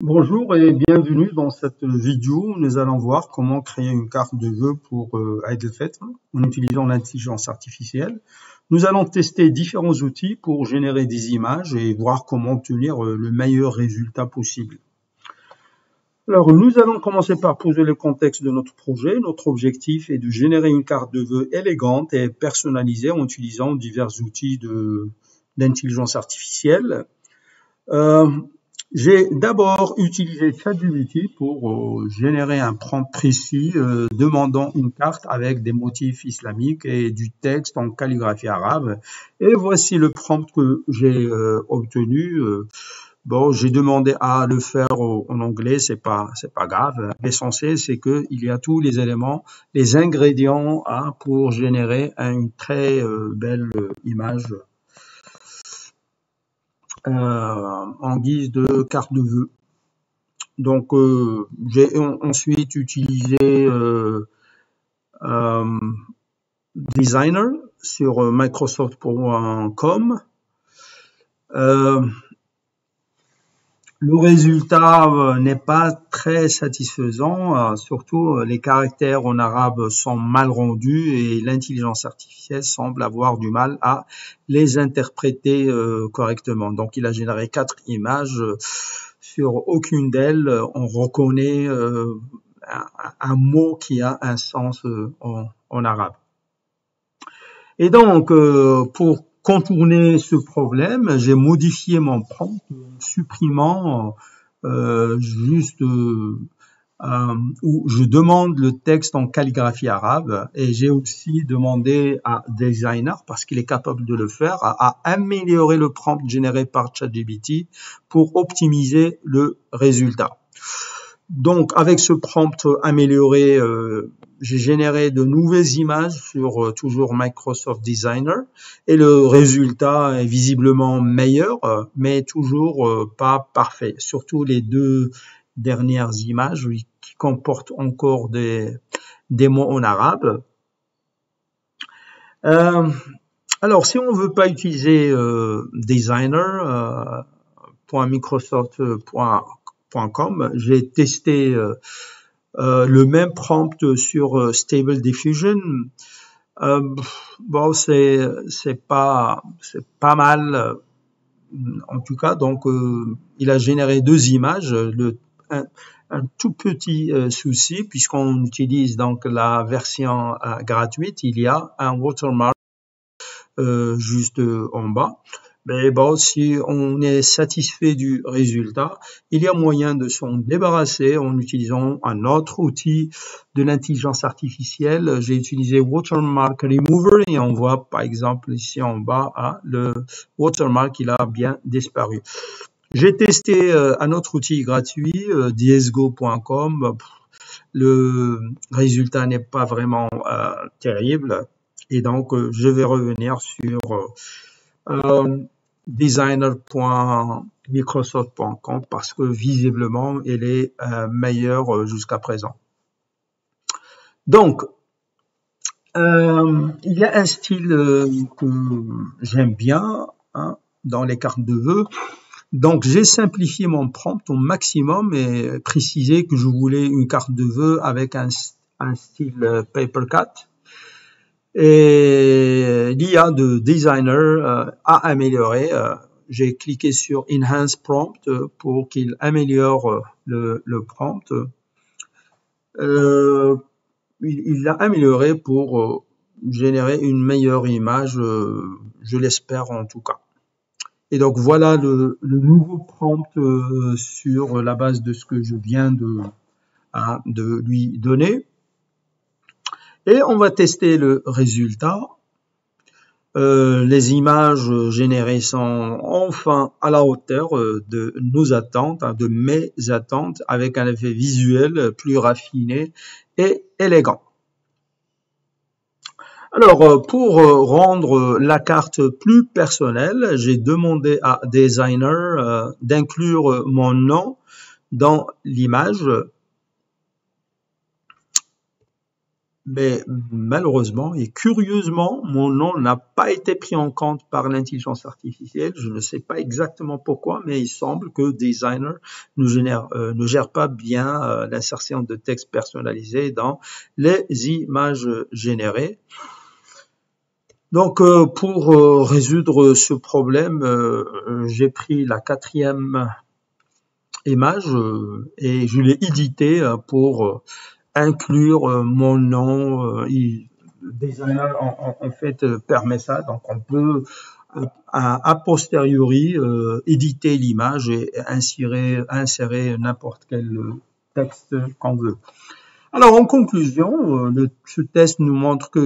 Bonjour et bienvenue dans cette vidéo. Nous allons voir comment créer une carte de vœux pour Heidelfett en utilisant l'intelligence artificielle. Nous allons tester différents outils pour générer des images et voir comment obtenir le meilleur résultat possible. Alors, nous allons commencer par poser le contexte de notre projet. Notre objectif est de générer une carte de vœux élégante et personnalisée en utilisant divers outils d'intelligence artificielle. J'ai d'abord utilisé ChatGPT pour générer un prompt précis demandant une carte avec des motifs islamiques et du texte en calligraphie arabe. Et voici le prompt que j'ai obtenu. Bon, j'ai demandé à le faire en anglais, c'est pas grave. L'essentiel, c'est que il y a tous les éléments, les ingrédients pour générer une très belle image en guise de carte de vœux. Donc, j'ai ensuite utilisé Designer sur Microsoft.com. Le résultat n'est pas très satisfaisant, surtout les caractères en arabe sont mal rendus et l'intelligence artificielle semble avoir du mal à les interpréter correctement. Donc il a généré 4 images, sur aucune d'elles on reconnaît un mot qui a un sens en arabe. Et donc pour contourner ce problème, j'ai modifié mon prompt en supprimant juste où je demande le texte en calligraphie arabe, et j'ai aussi demandé à Designer, parce qu'il est capable de le faire, à améliorer le prompt généré par ChatGPT pour optimiser le résultat. Donc, avec ce prompt amélioré, j'ai généré de nouvelles images sur toujours Microsoft Designer et le résultat est visiblement meilleur, mais toujours pas parfait. Surtout les 2 dernières images qui comportent encore des mots en arabe. Alors, si on veut pas utiliser designer.microsoft.com, j'ai testé le même prompt sur Stable Diffusion. Bon, c'est pas mal en tout cas. Donc il a généré 2 images. Un tout petit souci, puisqu'on utilise donc la version gratuite, il y a un watermark juste en bas. Mais bon, si on est satisfait du résultat, il y a moyen de s'en débarrasser en utilisant un autre outil de l'intelligence artificielle. J'ai utilisé Watermark Remover et on voit par exemple ici en bas le watermark, il a bien disparu. J'ai testé un autre outil gratuit, dsgo.com. Le résultat n'est pas vraiment terrible et donc je vais revenir sur designer.microsoft.com parce que visiblement il est meilleur jusqu'à présent. Donc il y a un style que j'aime bien dans les cartes de vœux. Donc j'ai simplifié mon prompt au maximum et précisé que je voulais une carte de vœux avec un style papercut. Et l'IA de Designer a amélioré. J'ai cliqué sur Enhance Prompt pour qu'il améliore le prompt. Il l'a amélioré pour générer une meilleure image, je l'espère en tout cas. Et donc voilà le nouveau prompt sur la base de ce que je viens de lui donner. Et on va tester le résultat. Les images générées sont enfin à la hauteur de nos attentes, de mes attentes, avec un effet visuel plus raffiné et élégant. Alors, pour rendre la carte plus personnelle, j'ai demandé à Designer d'inclure mon nom dans l'image. Mais malheureusement et curieusement, mon nom n'a pas été pris en compte par l'intelligence artificielle. Je ne sais pas exactement pourquoi, mais il semble que Designer ne gère pas bien l'insertion de texte personnalisé dans les images générées. Donc, pour résoudre ce problème, j'ai pris la 4e image et je l'ai édité pour inclure mon nom. Designer en fait permet ça, donc on peut a posteriori éditer l'image et insérer n'importe quel texte qu'on veut. Alors en conclusion, ce test nous montre que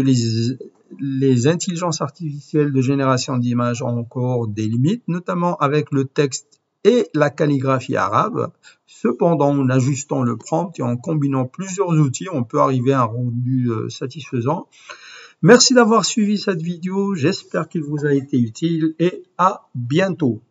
les intelligences artificielles de génération d'images ont encore des limites, notamment avec le texte et la calligraphie arabe. Cependant, en ajustant le prompt et en combinant plusieurs outils, on peut arriver à un rendu satisfaisant. Merci d'avoir suivi cette vidéo, j'espère qu'il vous a été utile et à bientôt.